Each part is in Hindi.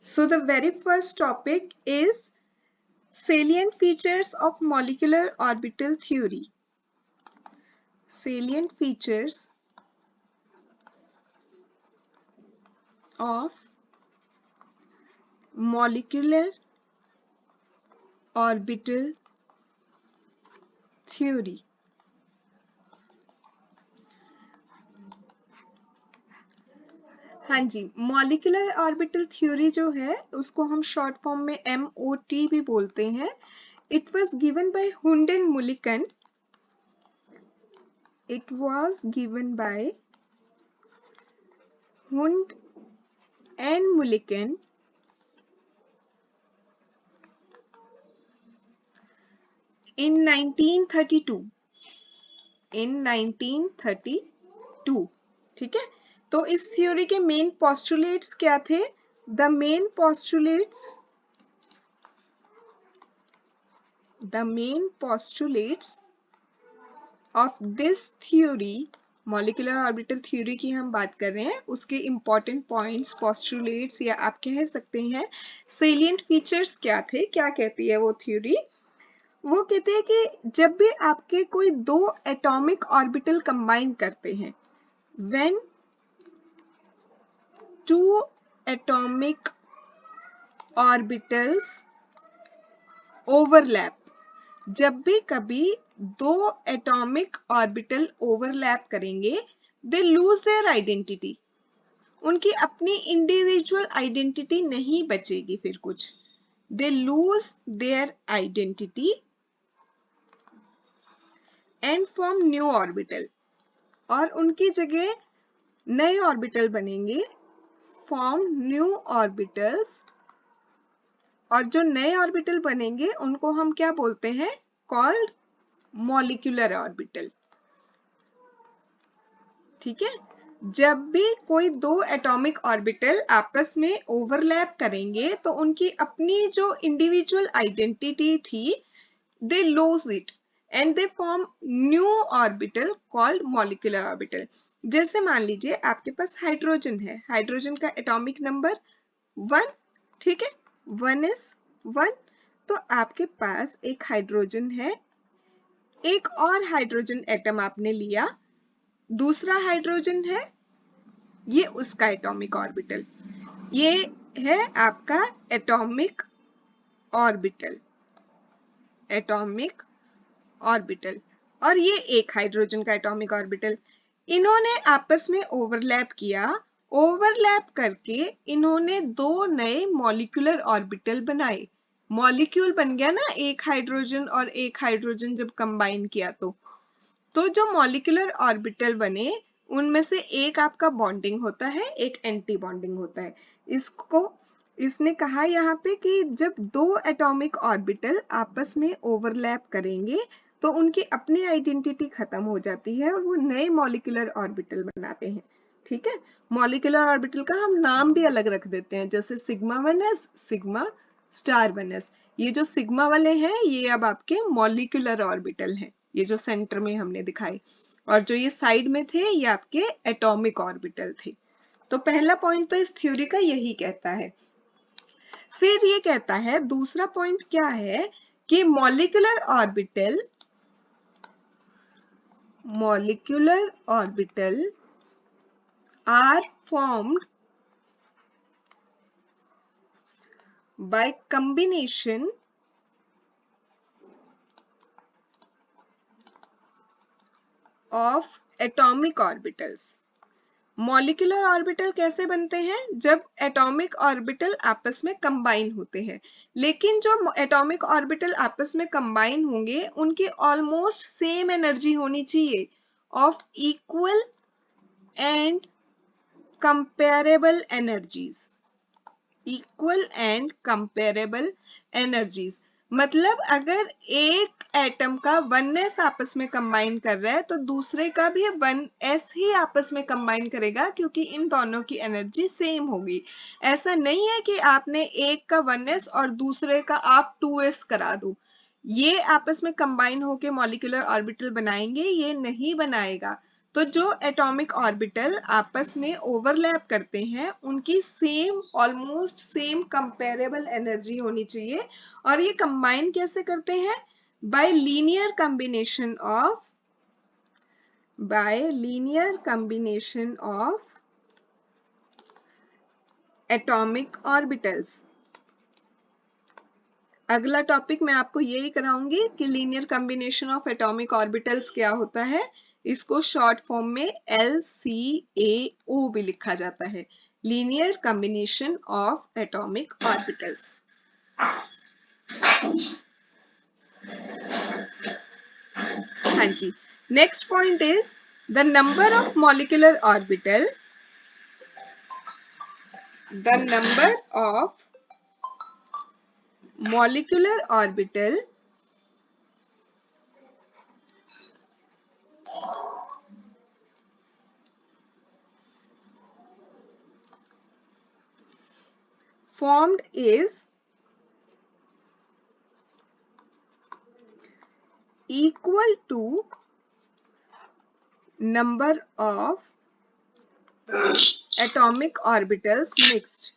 So the very first topic is salient features of molecular orbital theory. Salient features of molecular orbital theory. हाँ जी, मॉलिक्यूलर ऑर्बिटल थ्योरी जो है उसको हम शॉर्ट फॉर्म में MOT भी बोलते हैं. It was given by Hund and Mulliken. It was given by Hund and Mulliken in 1932. In 1932. ठीक है, तो इस थ्योरी के मेन पोस्टुलेट्स क्या थे? The main postulates of this theory, molecular orbital theory की हम बात कर रहे हैं, उसके इंपॉर्टेंट पॉइंट्स, पोस्टुलेट्स या आप कह सकते हैं सेलिएंट फीचर्स क्या थे, क्या कहती है वो थ्योरी? वो कहते हैं कि जब भी आपके कोई दो एटॉमिक ऑर्बिटल कंबाइन करते हैं, when two atomic orbitals overlap, जब भी कभी दो एटॉमिक ऑर्बिटल ओवरलैप करेंगे, दे लूज देयर आइडेंटिटी, उनकी अपनी इंडिविजुअल आइडेंटिटी नहीं बचेगी फिर कुछ. They lose their identity and form new orbital, और उनकी जगह नए ऑर्बिटल बनेंगे, फॉर्म न्यू ऑर्बिटल्स, और जो नए ऑर्बिटल बनेंगे उनको हम क्या बोलते हैं? Called molecular orbital. ठीक है, जब भी कोई दो एटॉमिक ऑर्बिटल आपस में ओवरलैप करेंगे तो उनकी अपनी जो इंडिविजुअल आइडेंटिटी थी, they lose it and they form new orbital called molecular orbital. जैसे मान लीजिए आपके पास हाइड्रोजन है, हाइड्रोजन का एटॉमिक नंबर 1, ठीक है, 1s1. तो आपके पास एक हाइड्रोजन है, एक और हाइड्रोजन एटम आपने लिया, दूसरा हाइड्रोजन है, ये उसका एटॉमिक ऑर्बिटल, ये है आपका एटॉमिक ऑर्बिटल, एटॉमिक ऑर्बिटल, और ये एक हाइड्रोजन का एटॉमिक ऑर्बिटल. इन्होंने आपस में ओवरलैप किया, ओवरलैप करके इन्होंने दो नए मॉलिक्यूलर ऑर्बिटल बनाए. मॉलिक्यूल बन गया ना, एक हाइड्रोजन और एक हाइड्रोजन जब कंबाइन किया तो जो मॉलिक्यूलर ऑर्बिटल बने उनमें से एक आपका बॉन्डिंग होता है, एक एंटी बॉन्डिंग होता है. इसने कहा यहाँ पे कि जब दो एटॉमिक ऑर्बिटल आपस में ओवरलैप करेंगे तो उनकी अपनी आइडेंटिटी खत्म हो जाती है और वो नए मॉलिक्यूलर ऑर्बिटल बनाते हैं. ठीक है, मॉलिक्यूलर ऑर्बिटल का हम नाम भी अलग रख देते हैं, जैसे sigma 1s, sigma star 1s. ये जो सिग्मा वाले हैं ये अब आपके मॉलिक्यूलर ऑर्बिटल हैं, ये जो सेंटर में हमने दिखाई, और जो ये साइड में थे ये आपके एटॉमिक ऑर्बिटल थे. तो पहला पॉइंट तो इस थ्योरी का यही कहता है. फिर ये कहता है, दूसरा पॉइंट क्या है कि molecular orbital are formed by combination of atomic orbitals. Molecular orbital कैसे बनते हैं? जब एटॉमिक ऑर्बिटल आपस में कंबाइन होते हैं, लेकिन जो एटॉमिक ऑर्बिटल आपस में कंबाइन होंगे उनकी ऑलमोस्ट सेम एनर्जी होनी चाहिए, of equal and comparable energies. Equal and comparable energies मतलब अगर एक एटम का 1s आपस में कंबाइन कर रहा है तो दूसरे का भी 1s ही आपस में कंबाइन करेगा, क्योंकि इन दोनों की एनर्जी सेम होगी. ऐसा नहीं है कि आपने एक का 1s और दूसरे का आप 2s करा दो, ये आपस में कंबाइन होके मॉलिक्यूलर ऑर्बिटल बनाएंगे, ये नहीं बनाएगा. तो जो एटॉमिक ऑर्बिटल आपस में ओवरलैप करते हैं उनकी same, almost same comparable energy होनी चाहिए। और ये कंबाइन कैसे करते हैं? Bye linear combination of atomic orbitals. अगला टॉपिक मैं आपको यही कराऊंगी कि linear combination of atomic orbitals क्या होता है। इसको शॉर्ट फॉर्म में LCAO भी लिखा जाता है, linear combination of atomic orbitals. हाँ जी, next point is the number of molecular orbital. The number of molecular orbital formed is equal to number of atomic orbitals mixed।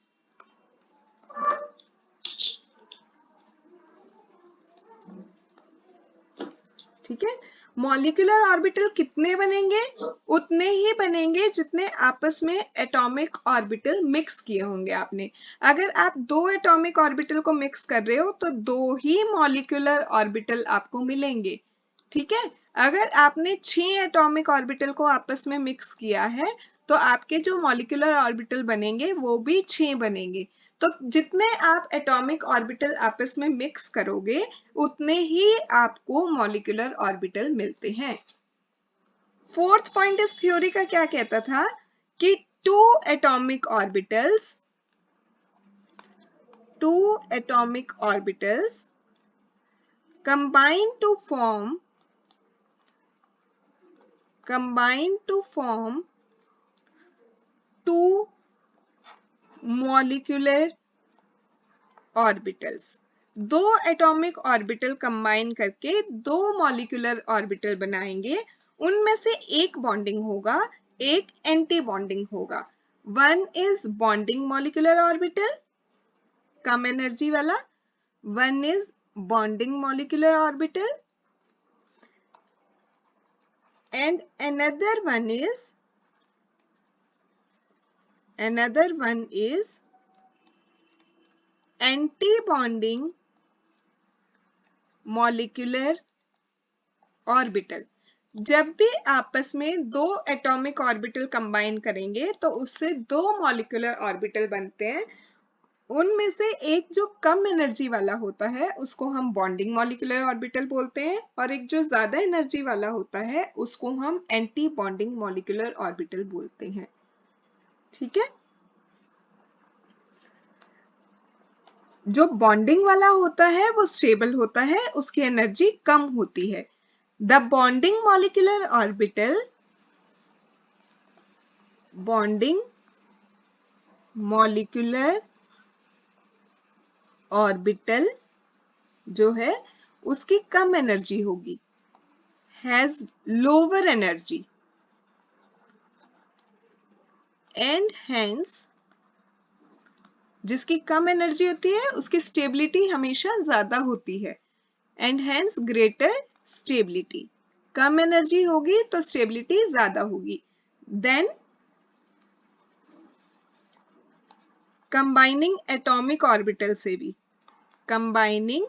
ठीक है, मॉलिक्यूलर ऑर्बिटल कितने बनेंगे? उतने ही बनेंगे जितने आपस में एटॉमिक ऑर्बिटल मिक्स किए होंगे आपने। अगर आप 2 एटॉमिक ऑर्बिटल को मिक्स कर रहे हो तो 2 ही मॉलिक्यूलर ऑर्बिटल आपको मिलेंगे। ठीक है, अगर आपने 6 एटॉमिक ऑर्बिटल को आपस में मिक्स किया है तो आपके जो मॉलिक्यूलर ऑर्बिटल बनेंगे वो भी 6 बनेंगे। तो जितने आप एटॉमिक ऑर्बिटल आपस में मिक्स करोगे उतने ही आपको मॉलिक्यूलर ऑर्बिटल मिलते हैं। फोर्थ पॉइंट इस थ्योरी का क्या कहता था कि two atomic orbitals combine to form 2 molecular orbitals। 2 atomic orbital combine करके 2 मॉलिक्यूलर ऑर्बिटल बनाएंगे। उनमें से एक बॉन्डिंग होगा, एक एंटी बॉन्डिंग होगा। One is bonding molecular orbital, कम एनर्जी वाला, one is bonding molecular orbital, and another one is anti-bonding molecular orbital। जब भी आपस में 2 एटॉमिक ऑर्बिटल कंबाइन करेंगे तो उससे 2 मॉलिक्यूलर ऑर्बिटल बनते हैं। उनमें से एक जो कम एनर्जी वाला होता है उसको हम बॉन्डिंग मॉलिक्यूलर ऑर्बिटल बोलते हैं, और एक जो ज्यादा एनर्जी वाला होता है उसको हम एंटी बॉन्डिंग मॉलिक्यूलर ऑर्बिटल बोलते हैं। ठीक है, जो बॉन्डिंग वाला होता है वो स्टेबल होता है, उसकी एनर्जी कम होती है। द बॉन्डिंग मॉलिक्यूलर ऑर्बिटल जो है उसकी कम एनर्जी होगी, has lower energy, and hence जिसकी कम एनर्जी होती है उसकी स्टेबिलिटी हमेशा ज्यादा होती है, and hence greater stability. Come energy होगी तो स्टेबिलिटी ज्यादा होगी। देन कंबाइनिंग एटॉमिक ऑर्बिटल से भी, कंबाइनिंग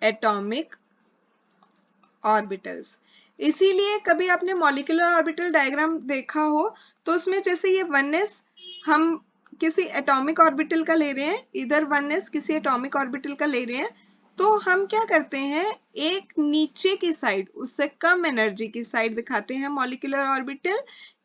एटॉमिक ऑर्बिटल्स। इसीलिए कभी आपने मॉलिक्यूलर ऑर्बिटल डायग्राम देखा हो तो उसमें जैसे ये 1s हम किसी एटॉमिक ऑर्बिटल का ले रहे हैं, इधर 1s किसी एटॉमिक ऑर्बिटल का ले रहे हैं, तो हम क्या करते हैं, एक नीचे की साइड उससे कम एनर्जी की साइड दिखाते हैं मॉलिक्यूलर ऑर्बिटल,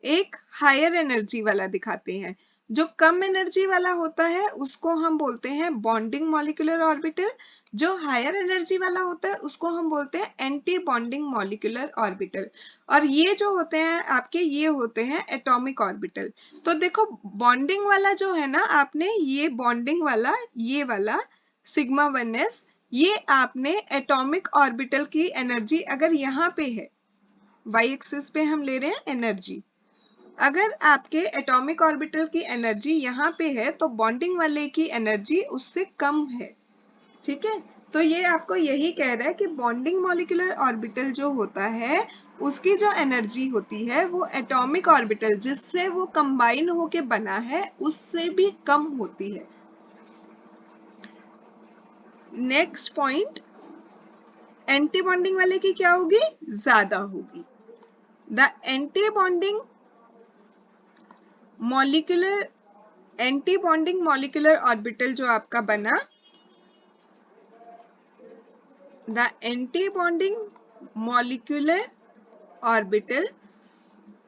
एक हायर एनर्जी वाला दिखाते हैं। जो कम एनर्जी वाला होता है उसको हम बोलते हैं बॉन्डिंग मॉलिक्यूलर ऑर्बिटल, जो हायर एनर्जी वाला होता है उसको हम बोलते हैं एंटी बॉन्डिंग मॉलिक्यूलर ऑर्बिटल, और ये जो होते हैं आपके ये होते हैं एटॉमिक ऑर्बिटल। तो देखो बॉन्डिंग वाला जो है ना, आपने ये बॉन्डिंग वाला, ये वाला सिग्मा 1s, ये आपने एटॉमिक ऑर्बिटल की एनर्जी अगर यहाँ पे है वाई एक्सिस पे हम ले रहे हैं एनर्जी। अगर आपके एटॉमिक ऑर्बिटल की एनर्जी यहाँ पे है तो बॉन्डिंग वाले की एनर्जी उससे कम है, ठीक है। तो ये आपको यही कह रहा है कि बॉन्डिंग मॉलिक्यूलर ऑर्बिटल जो होता है उसकी जो एनर्जी होती है वो एटॉमिक ऑर्बिटल जिससे वो कंबाइन होके बना है उससे भी कम होती है। नेक्स्ट पॉइंट, एंटी बॉन्डिंग वाले की क्या होगी, ज्यादा होगी। The anti bonding molecular orbital जो आपका बना, the anti bonding molecular orbital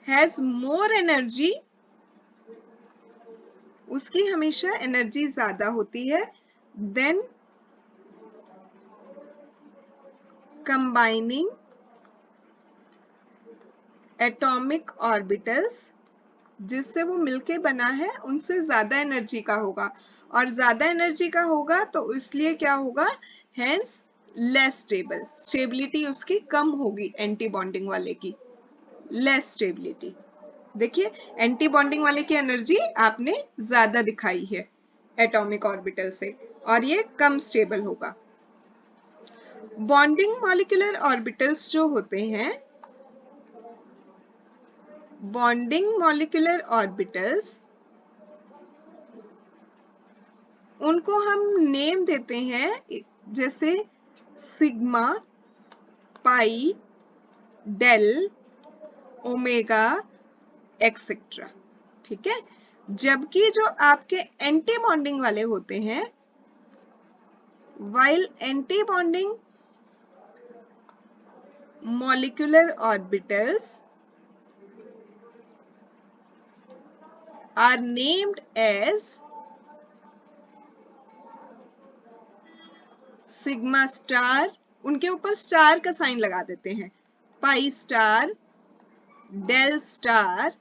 has more energy, उसकी हमेशा एनर्जी ज्यादा होती है देन कंबाइनिंग एटॉमिक ऑर्बिटल्स, जिससे वो मिलके बना है उनसे ज्यादा एनर्जी का होगा, और ज्यादा एनर्जी का होगा तो इसलिए क्या होगा, हेंस लेस स्टेबल, स्टेबिलिटी उसकी कम होगी एंटी बॉन्डिंग वाले की, लेस स्टेबिलिटी। देखिए एंटी बॉन्डिंग वाले की एनर्जी आपने ज्यादा दिखाई है एटॉमिक ऑर्बिटल से और ये कम स्टेबल होगा। बॉन्डिंग मॉलिक्यूलर ऑर्बिटल्स जो होते हैं, बॉन्डिंग मॉलिक्यूलर ऑर्बिटल्स, उनको हम नेम देते हैं जैसे sigma, pi, del, omega, etcetera, ठीक है। जबकि जो आपके एंटी बॉन्डिंग वाले होते हैं, while anti bonding molecular orbitals are named as sigma star, उनके ऊपर स्टार का साइन लगा देते हैं, pi star, del star,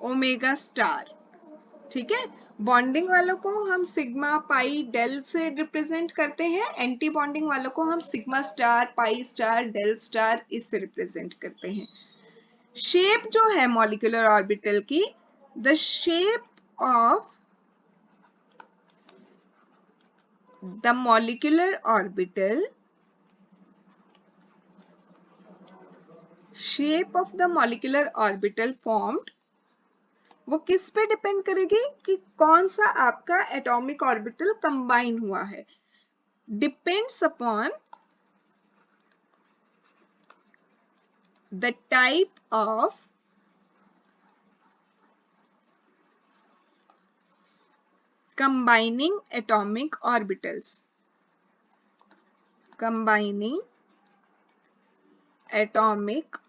omega star, ठीक है। बॉन्डिंग वालों को हम सिग्मा, पाई, डेल से रिप्रेजेंट करते हैं, एंटी बॉन्डिंग वालों को हम sigma star, pi star, del star इससे रिप्रेजेंट करते हैं। शेप जो है मॉलिक्यूलर ऑर्बिटल की, the shape of the molecular orbital, shape of the molecular orbital formed, वो किस पे डिपेंड करेगी कि कौन सा आपका एटॉमिक ऑर्बिटल कंबाइन हुआ है, depends upon the type of combining atomic orbitals, combining atomic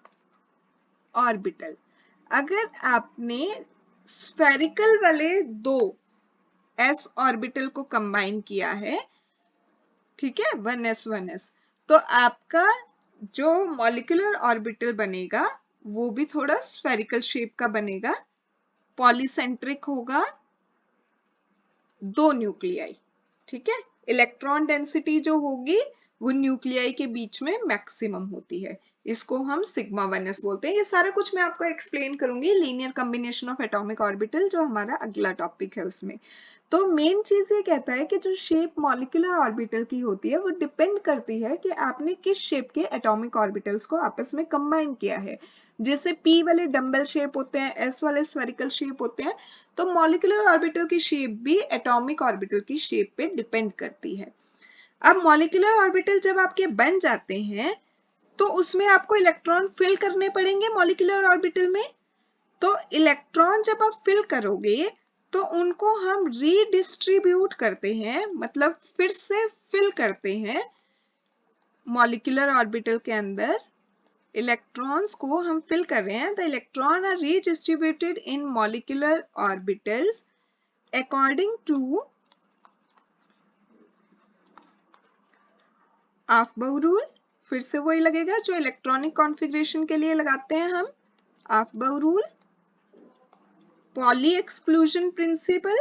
orbital। अगर आपने स्फेरिकल वाले दो s ऑर्बिटल को कंबाइन किया है, ठीक है, 1s 1s, तो आपका जो मॉलिक्यूलर ऑर्बिटल बनेगा वो भी थोड़ा स्फेरिकल शेप का बनेगा, पॉलीसेंट्रिक होगा, दो न्यूक्लियाई, ठीक है। इलेक्ट्रॉन डेंसिटी जो होगी वो न्यूक्लियाई के बीच में मैक्सिमम होती है, इसको हम सिग्मा 1s बोलते हैं। ये सारा कुछ मैं आपको एक्सप्लेन करूंगी linear combination of atomic orbital जो हमारा अगला टॉपिक है उसमें। तो मेन चीज ये कहता है कि जो शेप मॉलिक्यूलर ऑर्बिटल की होती है वो डिपेंड करती है कि आपने किस शेप के एटॉमिक ऑर्बिटल्स को आपस में कंबाइन किया है। जैसे p वाले डंबल शेप होते हैं, s वाले स्फेरिकल शेप होते हैं, तो मॉलिक्यूलर ऑर्बिटल की शेप भी एटॉमिक ऑर्बिटल की शेप पे डिपेंड करती है। अब मॉलिक्यूलर ऑर्बिटल जब आपके बन जाते हैं तो उसमें आपको इलेक्ट्रॉन फिल करने पड़ेंगे मॉलिक्यूलर ऑर्बिटल में। तो इलेक्ट्रॉन जब आप फिल करोगे तो उनको हम रीडिस्ट्रीब्यूट करते हैं, मतलब फिर से फिल करते हैं मॉलिक्यूलर ऑर्बिटल के अंदर। इलेक्ट्रॉन्स को हम फिल कर रहे हैं, the electron are redistributed in molecular orbitals according to Aufbau rule. फिर से वही लगेगा जो इलेक्ट्रॉनिक कॉन्फ़िगरेशन के लिए लगाते हैं हम, Aufbau rule, Pauli exclusion principle,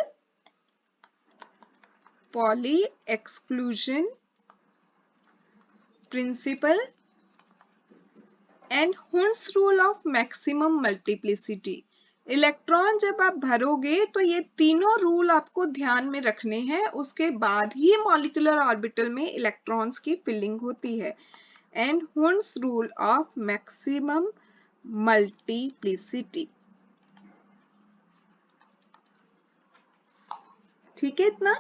Pauli exclusion principle and Hund's rule of maximum multiplicity. Electron जब आप भरोगे तो ये तीनों रूल आपको ध्यान में रखने हैं, उसके बाद ही मॉलिक्यूलर ऑर्बिटल में इलेक्ट्रॉन्स की फिलिंग होती है। And Hund's rule of maximum multiplicity. ठीक है इतना?